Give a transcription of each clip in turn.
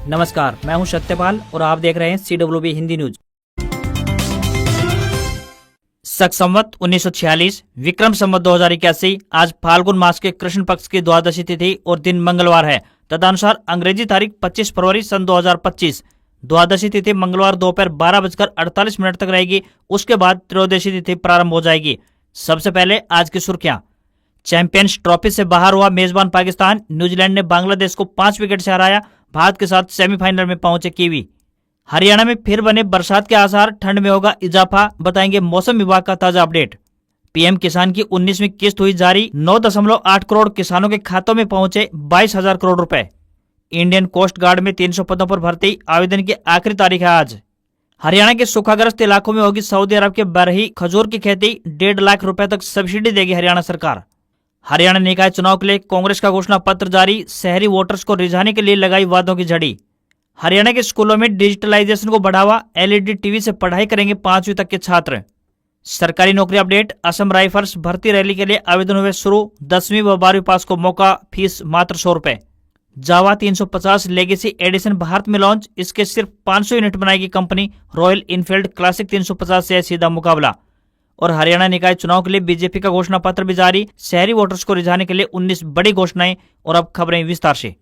नमस्कार, मैं हूं सत्यपाल और आप देख रहे हैं CWB हिंदी न्यूज। शक संवत 1946 विक्रम संवत 2081 आज फाल्गुन मास के कृष्ण पक्ष की द्वादशी तिथि और दिन मंगलवार है। तदनुसार अंग्रेजी तारीख 25 फरवरी सन 2025। द्वादशी तिथि मंगलवार दोपहर 12:48 तक रहेगी। उसके बाद त्रयोदशी तिथि प्रारंभ हो जाएगी। सबसे पहले आज की सुर्खियां। चैंपियंस ट्रॉफी से बाहर हुआ मेजबान पाकिस्तान। न्यूजीलैंड ने बांग्लादेश को 5 विकेट से हराया। भारत के साथ सेमीफाइनल में पहुंचे कीवी। हरियाणा में फिर बने बरसात के आसार, ठंड में होगा इजाफा, बताएंगे मौसम विभाग का ताजा अपडेट। पीएम किसान की 19वीं किस्त हुई जारी। 9.8 करोड़ किसानों के खातों में पहुंचे 22,000 करोड़ रुपए। इंडियन कोस्ट गार्ड में 300 पदों पर भर्ती, आवेदन की आखिरी तारीख है आज। हरियाणा के सूखाग्रस्त इलाकों में होगी सऊदी अरब के बरही खजूर की खेती। 1.5 लाख रुपए तक सब्सिडी देगी हरियाणा सरकार। हरियाणा निकाय चुनाव के लिए कांग्रेस का घोषणा पत्र जारी। शहरी वोटर्स को रिझाने के लिए लगाई वादों की झड़ी। हरियाणा के स्कूलों में डिजिटलाइजेशन को बढ़ावा। एलईडी टीवी से पढ़ाई करेंगे 5वीं तक के छात्र। सरकारी नौकरी अपडेट। असम राइफल्स भर्ती रैली के लिए आवेदन हुए शुरू। 10वीं व 12वीं पास को मौका, फीस मात्र 100 रुपए। जावा 350 लेगेसी एडिशन भारत में लॉन्च। इसके सिर्फ 500 यूनिट बनाएगी कंपनी। रॉयल इनफील्ड क्लासिक 350 से सीधा मुकाबला। और हरियाणा निकाय चुनाव के लिए बीजेपी का घोषणा पत्र भी जारी। शहरी वोटर्स को रिझाने के लिए 19 बड़ी घोषणाएं। और अब खबरें विस्तार से।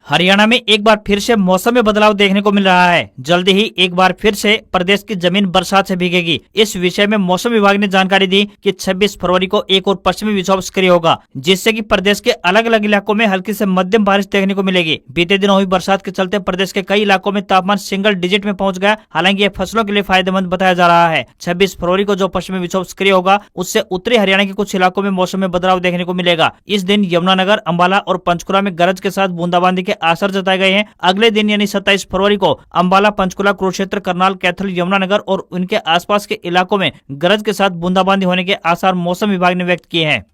हरियाणा में एक बार फिर से मौसम में बदलाव देखने को मिल रहा है। जल्दी ही एक बार फिर से प्रदेश की जमीन बरसात से भीगेगी। इस विषय में मौसम विभाग ने जानकारी दी कि 26 फरवरी को एक और पश्चिमी विक्षोभ सक्रिय होगा, जिससे कि प्रदेश के अलग अलग इलाकों में हल्की से मध्यम बारिश देखने को मिलेगी। बीते दिनों हुई बरसात के चलते प्रदेश के कई इलाकों में तापमान सिंगल डिजिट में पहुंच गया। हालांकि यह फसलों के लिए फायदेमंद बताया जा रहा है। 26 फरवरी को जो पश्चिमी विक्षोभ सक्रिय होगा, उससे उत्तरी हरियाणा के कुछ इलाकों में मौसम में बदलाव देखने को मिलेगा। इस दिन यमुनानगर, अंबाला और पंचकुला में गरज के साथ बूंदाबांदी के आसार जताए गए हैं। अगले दिन यानी 27 फरवरी को अंबाला, पंचकुला, कुरुक्षेत्र, करनाल, कैथल, यमुनानगर और उनके आसपास के इलाकों में गरज के साथ बूंदाबांदी होने के आसार मौसम विभाग ने व्यक्त किए हैं।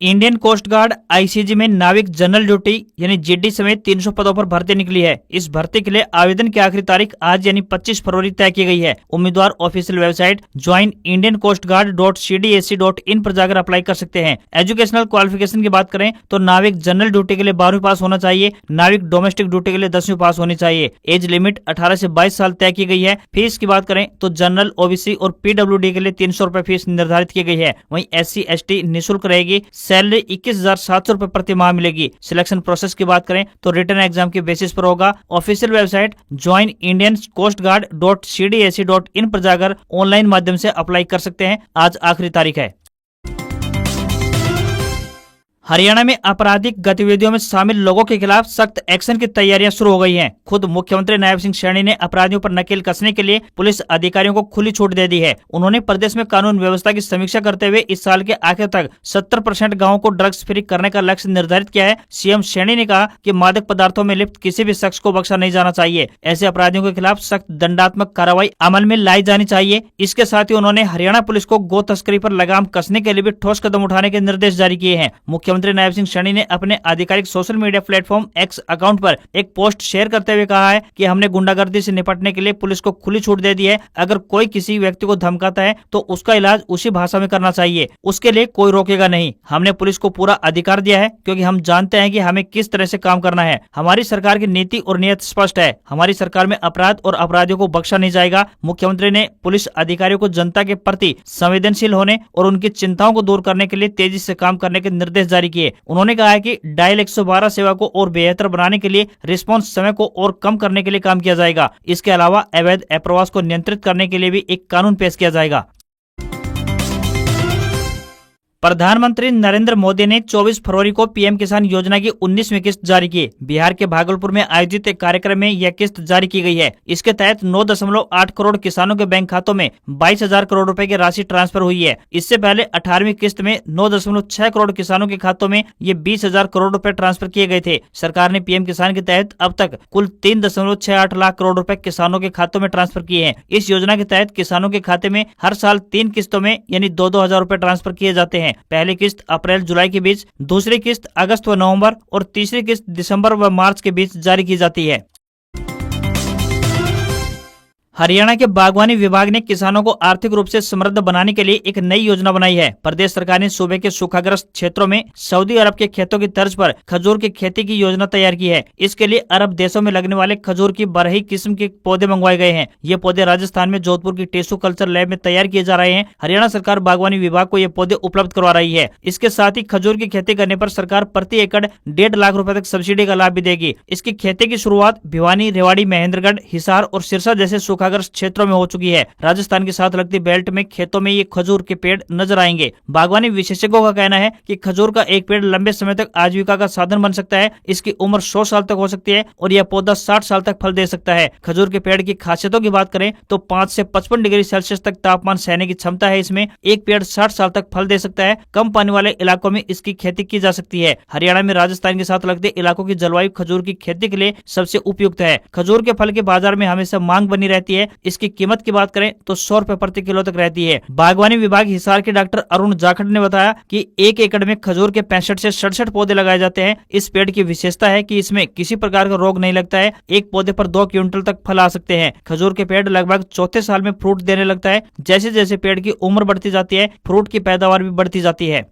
इंडियन कोस्ट गार्ड आईसीजी में नाविक जनरल ड्यूटी यानी जीडी समेत 300 पदों पर भर्ती निकली है। इस भर्ती के लिए आवेदन की आखिरी तारीख आज यानी 25 फरवरी तय की गई है। उम्मीदवार ऑफिशियल वेबसाइट joinindiancoastguard.cdac.in पर जाकर अप्लाई कर सकते हैं। एजुकेशनल क्वालिफिकेशन की बात करें तो नाविक जनरल ड्यूटी के लिए 12वीं पास होना चाहिए। नाविक डोमेस्टिक ड्यूटी के लिए 10वीं पास होनी चाहिए। एज लिमिट 18 से 22 साल तय की गई है। फीस की बात करें तो जनरल, ओबीसी और पीडब्ल्यूडी के लिए 300 रुपए फीस निर्धारित की गई है। वहीं SC ST निःशुल्क रहेगी। सैलरी 21,700 रुपए प्रति माह मिलेगी। सिलेक्शन प्रोसेस की बात करें तो रिटन एग्जाम के बेसिस पर होगा। ऑफिशियल वेबसाइट joinindiancoastguard.cdac.in पर जाकर ऑनलाइन माध्यम से अप्लाई कर सकते हैं। आज आखिरी तारीख है। हरियाणा में आपराधिक गतिविधियों में शामिल लोगों के खिलाफ सख्त एक्शन की तैयारियां शुरू हो गई हैं। खुद मुख्यमंत्री नायब सिंह सैनी ने अपराधियों पर नकेल कसने के लिए पुलिस अधिकारियों को खुली छूट दे दी है। उन्होंने प्रदेश में कानून व्यवस्था की समीक्षा करते हुए इस साल के आखिर तक 70% गाँवों को ड्रग्स फ्री करने का लक्ष्य निर्धारित किया है। सीएम सैनी ने कहा कि मादक पदार्थों में लिप्त किसी भी शख्स को बख्शा नहीं जाना चाहिए। ऐसे अपराधियों के खिलाफ सख्त दंडात्मक कार्रवाई अमल में लाई जानी चाहिए। इसके साथ ही उन्होंने हरियाणा पुलिस को गो तस्करी पर लगाम कसने के लिए भी ठोस कदम उठाने के निर्देश जारी किए हैं। मुख्यमंत्री नायब सिंह सैनी ने अपने आधिकारिक social media platform X account पर एक पोस्ट शेयर करते हुए कहा है कि हमने गुंडागर्दी से निपटने के लिए पुलिस को खुली छूट दे दी है। अगर कोई किसी व्यक्ति को धमकाता है तो उसका इलाज उसी भाषा में करना चाहिए, उसके लिए कोई रोकेगा नहीं। हमने पुलिस को पूरा अधिकार दिया है क्योंकि हम जानते हैं कि हमें किस तरह से काम करना है। हमारी सरकार की नीति और नीयत स्पष्ट है। हमारी सरकार में अपराध और अपराधियों को बख्शा नहीं जाएगा। मुख्यमंत्री ने पुलिस अधिकारियों को जनता के प्रति संवेदनशील होने और उनकी चिंताओं को दूर करने के लिए तेजी से काम करने के निर्देश जारी किए। उन्होंने कहा है कि डायल 112 सेवा को और बेहतर बनाने के लिए रिस्पांस समय को और कम करने के लिए काम किया जाएगा। इसके अलावा अवैध अप्रवास को नियंत्रित करने के लिए भी एक कानून पेश किया जाएगा। प्रधानमंत्री नरेंद्र मोदी ने 24 फरवरी को पीएम किसान योजना की 19वीं किस्त जारी की। बिहार के भागलपुर में आयोजित एक कार्यक्रम में यह किस्त जारी की गई है। इसके तहत 9.8 करोड़ किसानों के बैंक खातों में 22,000 करोड़ रुपए की राशि ट्रांसफर हुई है। इससे पहले 18वीं किस्त में 9.6 करोड़ किसानों के खातों में ये 20,000 करोड़ रुपए ट्रांसफर किए गए थे। सरकार ने पीएम किसान के तहत अब तक कुल 3.68 लाख करोड़ रुपए किसानों के खातों में ट्रांसफर किए हैं। इस योजना के तहत किसानों के खाते में हर साल 3 किस्तों में यानी 2-2 हजार रुपए ट्रांसफर किए जाते हैं। पहली किस्त अप्रैल जुलाई के बीच, दूसरी किस्त अगस्त व नवंबर और तीसरी किस्त दिसंबर व मार्च के बीच जारी की जाती है। हरियाणा के बागवानी विभाग ने किसानों को आर्थिक रूप से समृद्ध बनाने के लिए एक नई योजना बनाई है। प्रदेश सरकार ने सूबे के सूखाग्रस्त क्षेत्रों में सऊदी अरब के खेतों की तर्ज पर खजूर की खेती की योजना तैयार की है। इसके लिए अरब देशों में लगने वाले खजूर की बरही किस्म के पौधे मंगवाए गए हैं। ये पौधे राजस्थान में जोधपुर की टेसू कल्चर लैब में तैयार किए जा रहे हैं। हरियाणा सरकार बागवानी विभाग को ये पौधे उपलब्ध करवा रही है। इसके साथ ही खजूर की खेती करने पर सरकार प्रति एकड़ 1.5 लाख रुपए तक सब्सिडी का लाभ भी देगी। इसकी खेती की शुरुआत भिवानी, रेवाड़ी, महेंद्रगढ़, हिसार और सिरसा जैसे सूखाग्रस्त क्षेत्रों में हो चुकी है। राजस्थान के साथ लगती बेल्ट में खेतों में ये खजूर के पेड़ नजर आएंगे। बागवानी विशेषज्ञों का कहना है कि खजूर का एक पेड़ लंबे समय तक आजीविका का साधन बन सकता है। इसकी उम्र 100 साल तक हो सकती है और यह पौधा 60 साल तक फल दे सकता है। खजूर के पेड़ की खासियतों की बात करें तो 5 से 55 डिग्री सेल्सियस तक तापमान सहने की क्षमता है। इसमें एक पेड़ 60 साल तक फल दे सकता है। कम पानी वाले इलाकों में इसकी खेती की जा सकती है। हरियाणा में राजस्थान के साथ लगते इलाकों की जलवायु खजूर की खेती के लिए सबसे उपयुक्त है। खजूर के फल के बाजार में हमेशा मांग बनी रहती है। इसकी कीमत की बात करें तो 100 रुपए प्रति किलो तक रहती है। बागवानी विभाग हिसार के डॉक्टर अरुण जाखड़ ने बताया कि 1 एकड़ में खजूर के 65 से 67 पौधे लगाए जाते हैं। इस पेड़ की विशेषता है कि इसमें किसी प्रकार का रोग नहीं लगता है। एक पौधे पर 2 क्विंटल तक फल आ सकते हैं। खजूर के पेड़ लगभग चौथे साल में फ्रूट देने लगता है। जैसे जैसे पेड़ की उम्र बढ़ती जाती है, फ्रूट की पैदावार भी बढ़ती जाती है।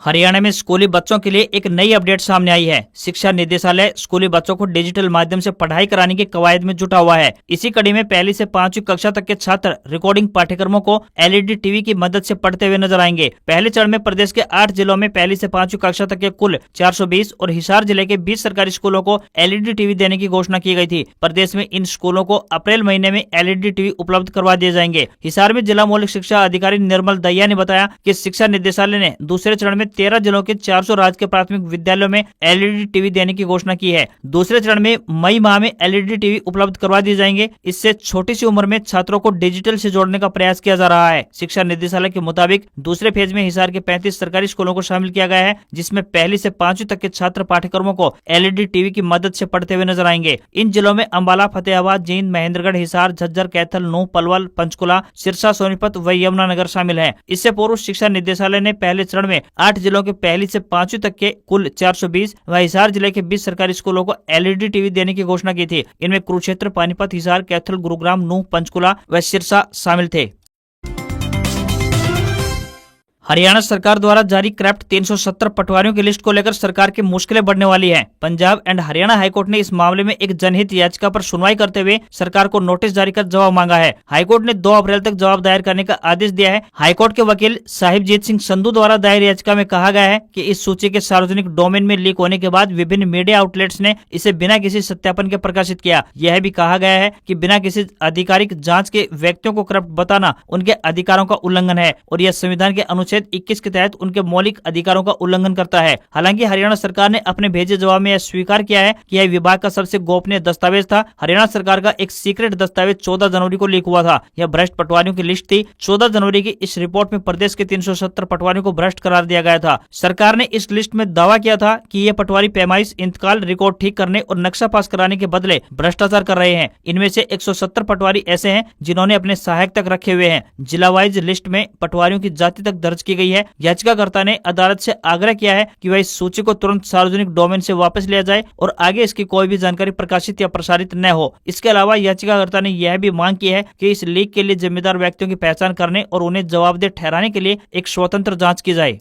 हरियाणा में स्कूली बच्चों के लिए एक नई अपडेट सामने आई है। शिक्षा निदेशालय स्कूली बच्चों को डिजिटल माध्यम से पढ़ाई कराने की कवायद में जुटा हुआ है। इसी कड़ी में पहली से 5वीं कक्षा तक के छात्र रिकॉर्डिंग पाठ्यक्रमों को एलईडी टीवी की मदद से पढ़ते हुए नजर आएंगे। पहले चरण में प्रदेश के 8 जिलों में पहली से 5वीं कक्षा तक के कुल 420 और हिसार जिले के 20 सरकारी स्कूलों को एलईडी टीवी देने की घोषणा की गई थी। प्रदेश में इन स्कूलों को अप्रैल महीने में एलईडी टीवी उपलब्ध करवा दिए जाएंगे। हिसार में जिला मौलिक शिक्षा अधिकारी निर्मल दहिया ने बताया कि शिक्षा निदेशालय ने दूसरे चरण में 13 जिलों के 400 राजकीय प्राथमिक विद्यालयों में एलईडी टीवी देने की घोषणा की है। दूसरे चरण में मई माह में एलईडी टीवी उपलब्ध करवा दिए जाएंगे। इससे छोटी सी उम्र में छात्रों को डिजिटल से जोड़ने का प्रयास किया जा रहा है। शिक्षा निदेशालय के मुताबिक दूसरे फेज में हिसार के 35 सरकारी स्कूलों को शामिल किया गया है, जिसमें पहली से 5वीं तक के छात्र पाठ्यक्रमों को एलईडी टीवी की मदद से पढ़ते हुए नजर आएंगे। इन जिलों में अम्बाला, फतेहाबाद, जींद, महेंद्रगढ़, हिसार, झज्जर, कैथल, नूंह, पलवल, पंचकुला, सिरसा, सोनीपत व यमुनानगर शामिल है। इससे पूर्व शिक्षा निदेशालय ने पहले चरण में 8 जिलों के पहली से 5वीं तक के कुल 420 व हिसार जिले के 20 सरकारी स्कूलों को एलईडी टीवी देने की घोषणा की थी। इनमें कुरुक्षेत्र, पानीपत, हिसार, कैथल, गुरुग्राम, नूंह, पंचकुला व सिरसा शामिल थे। हरियाणा सरकार द्वारा जारी क्राफ्ट 370 पटवारियों की लिस्ट को लेकर सरकार की मुश्किलें बढ़ने वाली हैं। पंजाब एंड हरियाणा हाईकोर्ट ने इस मामले में एक जनहित याचिका पर सुनवाई करते हुए सरकार को नोटिस जारी कर जवाब मांगा है। हाईकोर्ट ने 2 अप्रैल तक जवाब दायर करने का आदेश दिया है। हाईकोर्ट के वकील साहिबजीत सिंह संधू द्वारा दायर याचिका में कहा गया है कि इस सूची के सार्वजनिक डोमेन में लीक होने के बाद विभिन्न मीडिया आउटलेट्स ने इसे बिना किसी सत्यापन के प्रकाशित किया। यह भी कहा गया है कि बिना किसी आधिकारिक जाँच के व्यक्तियों को क्राफ्ट बताना उनके अधिकारों का उल्लंघन है और यह संविधान के अनुच्छेद 21 के तहत उनके मौलिक अधिकारों का उल्लंघन करता है। हालांकि हरियाणा सरकार ने अपने भेजे जवाब में यह स्वीकार किया है कि यह विभाग का सबसे गोपनीय दस्तावेज था। हरियाणा सरकार का एक सीक्रेट दस्तावेज 14 जनवरी को लीक हुआ था। यह भ्रष्ट पटवारियों की लिस्ट थी। 14 जनवरी की इस रिपोर्ट में प्रदेश के 370 पटवारियों को भ्रष्ट करार दिया गया था। सरकार ने इस लिस्ट में दावा किया था कि ये पटवारी पैमाइश, इंतकाल, रिकॉर्ड ठीक करने और नक्शा पास कराने के बदले भ्रष्टाचार कर रहे हैं। इनमें से 170 पटवारी ऐसे हैं जिन्होंने अपने सहायक तक रखे हुए हैं। जिला वाइज लिस्ट में पटवारियों की जाति तक दर्ज की गई है। याचिकाकर्ता ने अदालत से आग्रह किया है कि वह इस सूची को तुरंत सार्वजनिक डोमेन से वापस लिया जाए और आगे इसकी कोई भी जानकारी प्रकाशित या प्रसारित न हो। इसके अलावा याचिकाकर्ता ने यह भी मांग की है कि इस लीक के लिए जिम्मेदार व्यक्तियों की पहचान करने और उन्हें जवाबदेह ठहराने के लिए एक स्वतंत्र जांच की जाए।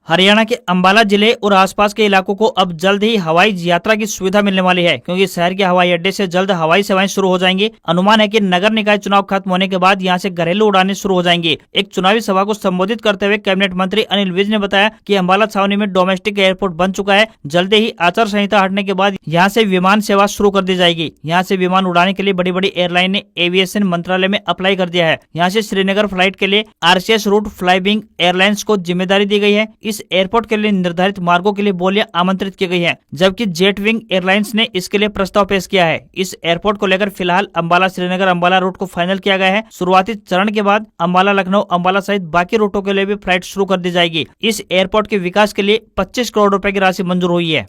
हरियाणा के अंबाला जिले और आसपास के इलाकों को अब जल्द ही हवाई यात्रा की सुविधा मिलने वाली है, क्योंकि शहर के हवाई अड्डे से जल्द हवाई सेवाएं शुरू हो जाएंगी। अनुमान है कि नगर निकाय चुनाव खत्म होने के बाद यहां से घरेलू उड़ानें शुरू हो जाएंगी। एक चुनावी सभा को संबोधित करते हुए कैबिनेट मंत्री अनिल विज ने बताया कि अंबाला छावनी में डोमेस्टिक एयरपोर्ट बन चुका है। जल्द ही आचार संहिता हटने के बाद यहाँ से विमान सेवा शुरू कर दी जाएगी। यहाँ से विमान उड़ाने के लिए बड़ी बड़ी एयरलाइन ने एविएशन मंत्रालय में अप्लाई कर दिया है। यहाँ से श्रीनगर फ्लाइट के लिए आरसीएस रूट फ्लाईविंग एयरलाइंस को जिम्मेदारी दी गई है। इस एयरपोर्ट के लिए निर्धारित मार्गों के लिए बोलियां आमंत्रित की गई हैं, जबकि जेट विंग एयरलाइंस ने इसके लिए प्रस्ताव पेश किया है। इस एयरपोर्ट को लेकर फिलहाल अंबाला श्रीनगर अंबाला रूट को फाइनल किया गया है। शुरुआती चरण के बाद अंबाला लखनऊ अंबाला सहित बाकी रूटों के लिए भी फ्लाइट शुरू कर दी जाएगी। इस एयरपोर्ट के विकास के लिए 25 करोड़ रुपए की राशि मंजूर हुई है।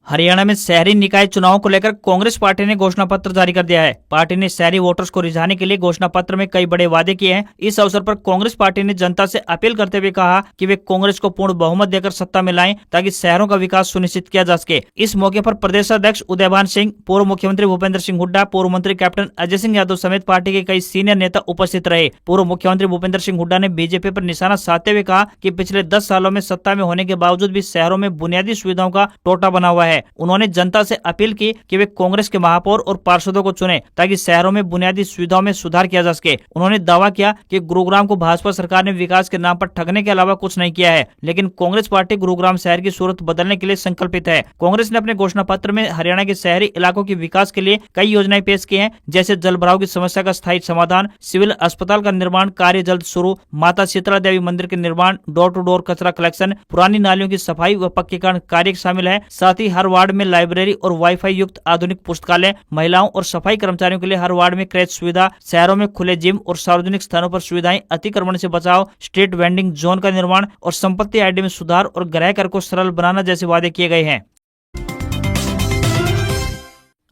हरियाणा में शहरी निकाय चुनावों को लेकर कांग्रेस पार्टी ने घोषणा पत्र जारी कर दिया है। पार्टी ने शहरी वोटर्स को रिझाने के लिए घोषणा पत्र में कई बड़े वादे किए हैं। इस अवसर पर कांग्रेस पार्टी ने जनता से अपील करते हुए कहा कि वे कांग्रेस को पूर्ण बहुमत देकर सत्ता में लाएं ताकि शहरों का विकास सुनिश्चित किया जा सके। इस मौके पर प्रदेश अध्यक्ष उदयभान सिंह, पूर्व मुख्यमंत्री भूपेंद्र सिंह हुड्डा, पूर्व मंत्री कैप्टन अजय सिंह यादव समेत पार्टी के कई सीनियर नेता उपस्थित रहे। पूर्व मुख्यमंत्री भूपेंद्र सिंह हुड्डा ने बीजेपी पर निशाना साधते हुए कहा कि पिछले 10 सालों में सत्ता में होने के बावजूद भी शहरों में बुनियादी सुविधाओं का टोटा बना हुआ है। उन्होंने जनता से अपील की कि वे कांग्रेस के महापौर और पार्षदों को चुने ताकि शहरों में बुनियादी सुविधाओं में सुधार किया जा सके। उन्होंने दावा किया कि गुरुग्राम को भाजपा सरकार ने विकास के नाम पर ठगने के अलावा कुछ नहीं किया है, लेकिन कांग्रेस पार्टी गुरुग्राम शहर की सूरत बदलने के लिए संकल्पित है। कांग्रेस ने अपने घोषणा पत्र में हरियाणा के शहरी इलाकों के विकास के लिए कई योजनाएं पेश की हैं, जैसे जल भराव की समस्या का स्थायी समाधान, सिविल अस्पताल का निर्माण कार्य जल्द शुरू, माता शीतला देवी मंदिर के निर्माण, डोर टू डोर कचरा कलेक्शन, पुरानी नालियों की सफाई व पक्कीकरण कार्य शामिल है। साथ ही हर वार्ड में लाइब्रेरी और वाईफाई युक्त आधुनिक पुस्तकालय, महिलाओं और सफाई कर्मचारियों के लिए हर वार्ड में क्रेच सुविधा, शहरों में खुले जिम और सार्वजनिक स्थानों पर सुविधाएं, अतिक्रमण से बचाव, स्ट्रीट वेंडिंग जोन का निर्माण और संपत्ति आईडी में सुधार और गृह कर को सरल बनाना जैसे वादे किए गए हैं।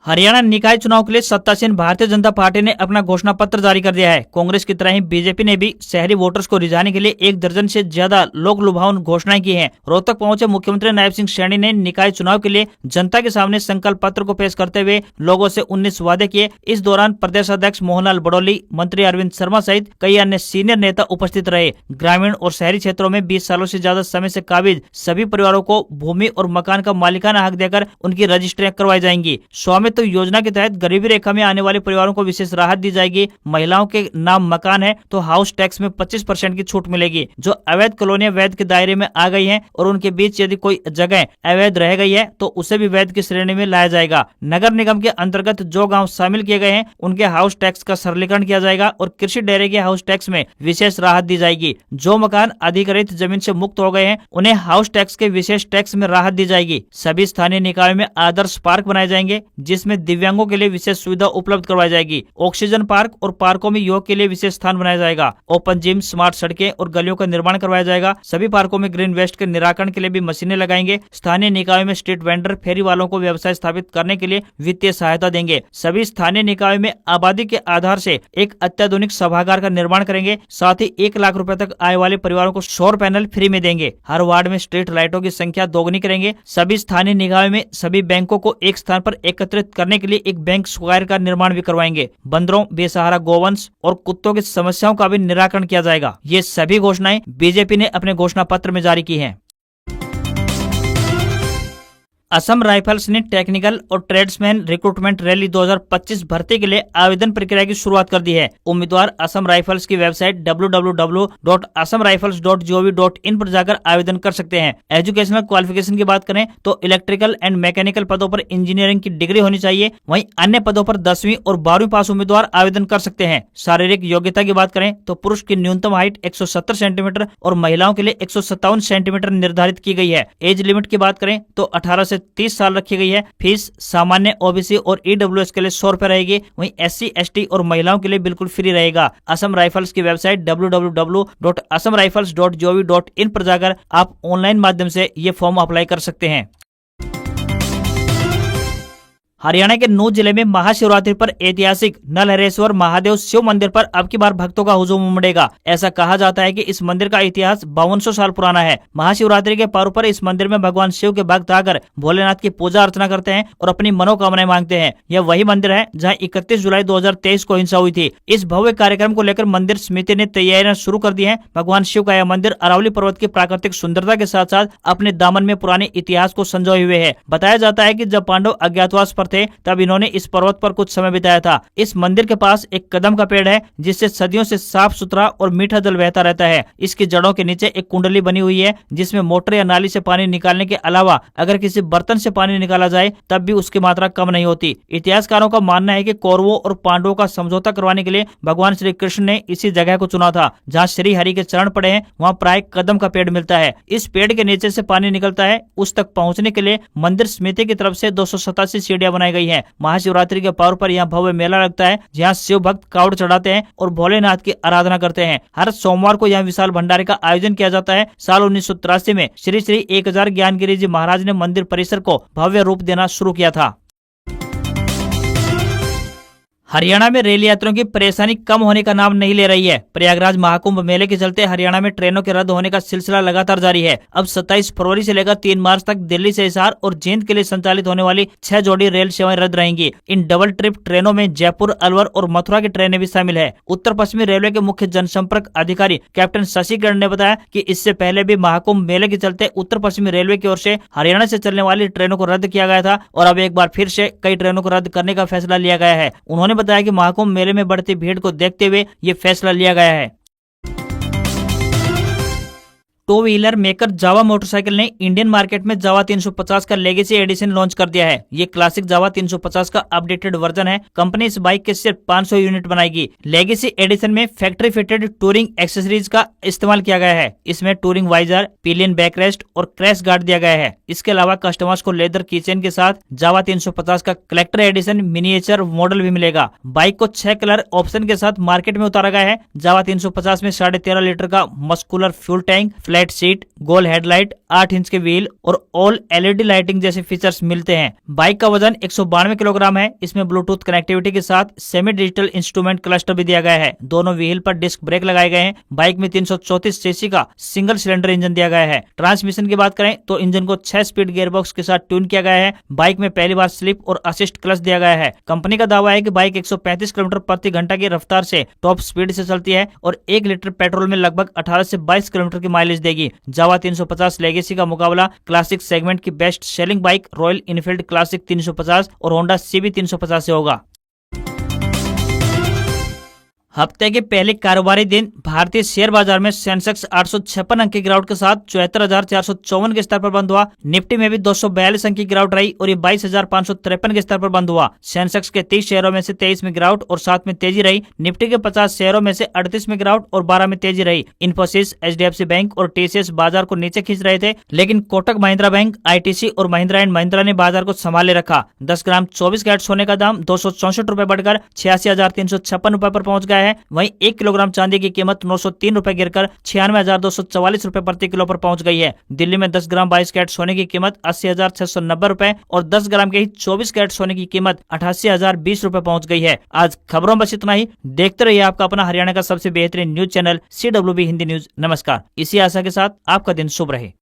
हरियाणा निकाय चुनाव के लिए सत्तासीन भारतीय जनता पार्टी ने अपना घोषणा पत्र जारी कर दिया है। कांग्रेस की तरह ही बीजेपी ने भी शहरी वोटर्स को रिझाने के लिए 1 दर्जन से ज्यादा लोक लुभावन घोषणाएं की हैं। रोहतक पहुंचे मुख्यमंत्री नायब सिंह सैनी ने निकाय चुनाव के लिए जनता के सामने संकल्प पत्र को पेश करते हुए लोगों से 19 वादे किए। इस दौरान प्रदेश अध्यक्ष मोहनलाल बड़ौली, मंत्री अरविंद शर्मा सहित कई अन्य सीनियर नेता उपस्थित रहे। ग्रामीण और शहरी क्षेत्रों में 20 सालों से ज्यादा समय से काबिज सभी परिवारों को भूमि और मकान का मालिकाना हक देकर उनकी रजिस्ट्रियां करवाई जाएंगी। स्वामित्व योजना के तहत गरीबी रेखा में आने वाले परिवारों को विशेष राहत दी जाएगी। महिलाओं के नाम मकान है तो हाउस टैक्स में 25% की छूट मिलेगी। जो अवैध कॉलोनियां वैध के दायरे में आ गई हैं और उनके बीच यदि कोई जगह अवैध रह गई है तो उसे भी वैध की श्रेणी में लाया जाएगा। नगर निगम के अंतर्गत जो गाँव शामिल किए गए हैं उनके हाउस टैक्स का सरलीकरण किया जाएगा और कृषि डेयरी के हाउस टैक्स में विशेष राहत दी जाएगी। जो मकान अधिग्रहित जमीन से मुक्त हो गए हैं उन्हें हाउस टैक्स के विशेष टैक्स में राहत दी जाएगी। सभी स्थानीय निकायों में आदर्श पार्क बनाए जाएंगे जिसमें दिव्यांगों के लिए विशेष सुविधा उपलब्ध करवाई जाएगी। ऑक्सीजन पार्क और पार्कों में योग के लिए विशेष स्थान बनाया जाएगा। ओपन जिम, स्मार्ट सड़कें और गलियों का निर्माण करवाया जाएगा। सभी पार्कों में ग्रीन वेस्ट के निराकरण के लिए भी मशीनें लगाएंगे। स्थानीय निकायों में स्ट्रीट वेंडर, फेरी वालों को व्यवसाय स्थापित करने के लिए वित्तीय सहायता देंगे। सभी स्थानीय निकायों में आबादी के आधार से एक अत्याधुनिक सभागार का निर्माण करेंगे। साथ ही 1 लाख रुपए तक आय वाले परिवारों को सौर पैनल फ्री में देंगे। हर वार्ड में स्ट्रीट लाइटों की संख्या दोगुनी करेंगे। सभी स्थानीय निकायों में सभी बैंकों को एक स्थान पर एकत्रित करने के लिए एक बैंक स्क्वायर का निर्माण भी करवाएंगे। बंदरों, बेसहारा गोवंश और कुत्तों की समस्याओं का भी निराकरण किया जाएगा। ये सभी घोषणाएं बीजेपी ने अपने घोषणा पत्र में जारी की हैं। असम राइफल्स ने टेक्निकल और ट्रेड्समैन रिक्रूटमेंट रैली 2025 भर्ती के लिए आवेदन प्रक्रिया की शुरुआत कर दी है। उम्मीदवार असम राइफल्स की वेबसाइट www.assamrifles.gov.in पर जाकर आवेदन कर सकते हैं। एजुकेशनल क्वालिफिकेशन की बात करें तो इलेक्ट्रिकल एंड मैकेनिकल पदों पर इंजीनियरिंग की डिग्री होनी चाहिए। वहीं अन्य पदों पर 10वीं और 12वीं पास उम्मीदवार आवेदन कर सकते हैं। शारीरिक योग्यता की बात करें तो पुरुष की न्यूनतम हाइट 170 सेंटीमीटर और महिलाओं के लिए 157 सेंटीमीटर निर्धारित की गई है। एज लिमिट की बात करें तो 18 से 30 साल रखी गई है। फीस सामान्य, ओबीसी और ईडब्ल्यूएस के लिए 100 रुपए रहेगी। वहीं एससी, एसटी और महिलाओं के लिए बिल्कुल फ्री रहेगा। असम राइफल्स की वेबसाइट www.assamrifles.gov.in पर जाकर आप ऑनलाइन माध्यम से ये फॉर्म अप्लाई कर सकते हैं। हरियाणा के नूंह जिले में महाशिवरात्रि पर ऐतिहासिक नलहरेश्वर महादेव शिव मंदिर पर अब की बार भक्तों का हुजूम उमड़ेगा। ऐसा कहा जाता है कि इस मंदिर का इतिहास 5200 साल पुराना है। महाशिवरात्रि के पर्व पर इस मंदिर में भगवान शिव के भक्त आकर भोलेनाथ की पूजा अर्चना करते हैं और अपनी मनोकामनाएं मांगते हैं। यह वही मंदिर है जहां 31 जुलाई 2023 को हिंसा हुई थी। इस भव्य कार्यक्रम को लेकर मंदिर समिति ने तैयारियां शुरू कर दी है। भगवान शिव का यह मंदिर अरावली पर्वत की प्राकृतिक सुंदरता के साथ साथ अपने दामन में पुराने इतिहास को संजोए हुए है। बताया जाता है कि जब पांडव अज्ञातवास पर थे तब इन्होंने इस पर्वत पर कुछ समय बिताया था। इस मंदिर के पास एक कदम का पेड़ है जिससे सदियों से साफ सुथरा और मीठा जल बहता रहता है। इसकी जड़ों के नीचे एक कुंडली बनी हुई है जिसमें मोटर या नाली से पानी निकालने के अलावा अगर किसी बर्तन से पानी निकाला जाए तब भी उसकी मात्रा कम नहीं होती। इतिहासकारों का मानना है कि कौरवों और पांडवों का समझौता करवाने के लिए भगवान श्री कृष्ण ने इसी जगह को चुना था। जहाँ श्री हरि के चरण पड़े हैं वहाँ प्राय कदम का पेड़ मिलता है। इस पेड़ के नीचे से पानी निकलता है। उस तक पहुँचने के लिए मंदिर समिति की तरफ से 287 सीढ़ियां बनाई गई है। महाशिवरात्रि के पर्व पर यहाँ भव्य मेला लगता है, जहाँ शिव भक्त कावड़ चढ़ाते हैं और भोलेनाथ की आराधना करते हैं। हर सोमवार को यहाँ विशाल भंडारे का आयोजन किया जाता है। साल 1983 में श्री श्री 1000 ज्ञानगिरी जी महाराज ने मंदिर परिसर को भव्य रूप देना शुरू किया था। हरियाणा में रेल यात्रियों की परेशानी कम होने का नाम नहीं ले रही है। प्रयागराज महाकुंभ मेले के चलते हरियाणा में ट्रेनों के रद्द होने का सिलसिला लगातार जारी है। अब 27 फरवरी से लेकर 3 मार्च तक दिल्ली से हिसार और जींद के लिए संचालित होने वाली 6 जोड़ी रेल सेवाएं रद्द रहेंगी। इन डबल ट्रिप ट्रेनों में जयपुर, अलवर और मथुरा की ट्रेनें भी शामिल है। उत्तर पश्चिमी रेलवे के मुख्य जनसंपर्क अधिकारी कैप्टन शशि किरण ने बताया कि इससे पहले भी महाकुंभ मेले के चलते उत्तर पश्चिमी रेलवे की ओर से हरियाणा से चलने वाली ट्रेनों को रद्द किया गया था और अब एक बार फिर से कई ट्रेनों को रद्द करने का फैसला लिया गया है। उन्होंने बताया कि महाकुंभ मेले में बढ़ती भीड़ को देखते हुए ये फैसला लिया गया है। टू व्हीलर मेकर जावा मोटरसाइकिल ने इंडियन मार्केट में जावा 350 का लेगेसी एडिशन लॉन्च कर दिया है। ये क्लासिक जावा 350 का अपडेटेड वर्जन है। कंपनी इस बाइक के सिर्फ 500 यूनिट बनाएगी। लेगेसी एडिशन में फैक्ट्री फिटेड टूरिंग एक्सेसरीज का इस्तेमाल किया गया है। इसमें टूरिंग वाइजर, पिलियन बैकरेस्ट और क्रैश गार्ड दिया गया है। इसके अलावा कस्टमर्स को लेदर कीचेन के साथ जावा 350 का कलेक्टर एडिशन मिनिएचर मॉडल भी मिलेगा। बाइक को 6 कलर ऑप्शन के साथ मार्केट में उतारा गया है। जावा 350 में 13.5 लीटर का muscular fuel tank, flat seat, गोल हेडलाइट, 8 इंच के व्हील और ऑल एलईडी लाइटिंग जैसे फीचर्स मिलते हैं। बाइक का वजन 192 किलोग्राम है। इसमें ब्लूटूथ कनेक्टिविटी के साथ सेमी डिजिटल इंस्ट्रूमेंट क्लस्टर भी दिया गया है। दोनों व्हील पर डिस्क ब्रेक लगाए गए हैं। बाइक में 334 सीसी का सिंगल सिलेंडर इंजन दिया गया है। ट्रांसमिशन की बात करें तो इंजन को 6 स्पीड गियरबॉक्स के साथ ट्यून किया गया है। बाइक में पहली बार स्लिप और असिस्ट क्लच दिया गया है। कंपनी का दावा है कि बाइक 135 किलोमीटर प्रति घंटा की रफ्तार से टॉप स्पीड से चलती है और 1 लीटर पेट्रोल में लगभग 18 से 22 किलोमीटर की माइलेज देगी। जावा 350 लेगेसी का मुकाबला क्लासिक सेगमेंट की best selling bike royal Enfield classic 350 और होंडा CB 350 से होगा। हफ्ते के पहले कारोबारी दिन भारतीय शेयर बाजार में सेंसेक्स 856 अंक की गिरावट के साथ 74,454 के स्तर पर बंद हुआ। निफ्टी में भी 242 अंक की गिरावट रही और ये 22,553 के स्तर पर बंद हुआ। सेंसेक्स के 30 शेयरों में से 23 में गिरावट और 7 में तेजी रही। निफ्टी के 50 शेयरों में से 38 में गिरावट और 12 में तेजी रही। इन्फोसिस, HDFC बैंक और TCS बाजार को नीचे खींच रहे थे, लेकिन कोटक महिंद्रा बैंक, ITC और महिंद्रा एंड महिंद्रा ने बाजार को संभाले रखा। 10 ग्राम 24 कैरेट सोने का दाम 264 रुपए बढ़कर 86,356 रुपए पर पहुंच गया है। वहीं 1 किलोग्राम चांदी की कीमत 903 रुपए गिरकर 96,244 रुपए प्रति किलो पर पहुंच गई है। दिल्ली में 10 ग्राम 22 कैरेट सोने की कीमत 80,690 रुपए और 10 ग्राम के ही 24 कैरेट सोने की कीमत 88,020 रुपए पहुंच गई है। आज खबरों में बस इतना ही। देखते रहिए आपका अपना हरियाणा का सबसे बेहतरीन news channel CWB Hindi news. नमस्कार। इसी आशा के साथ आपका दिन शुभ रहे।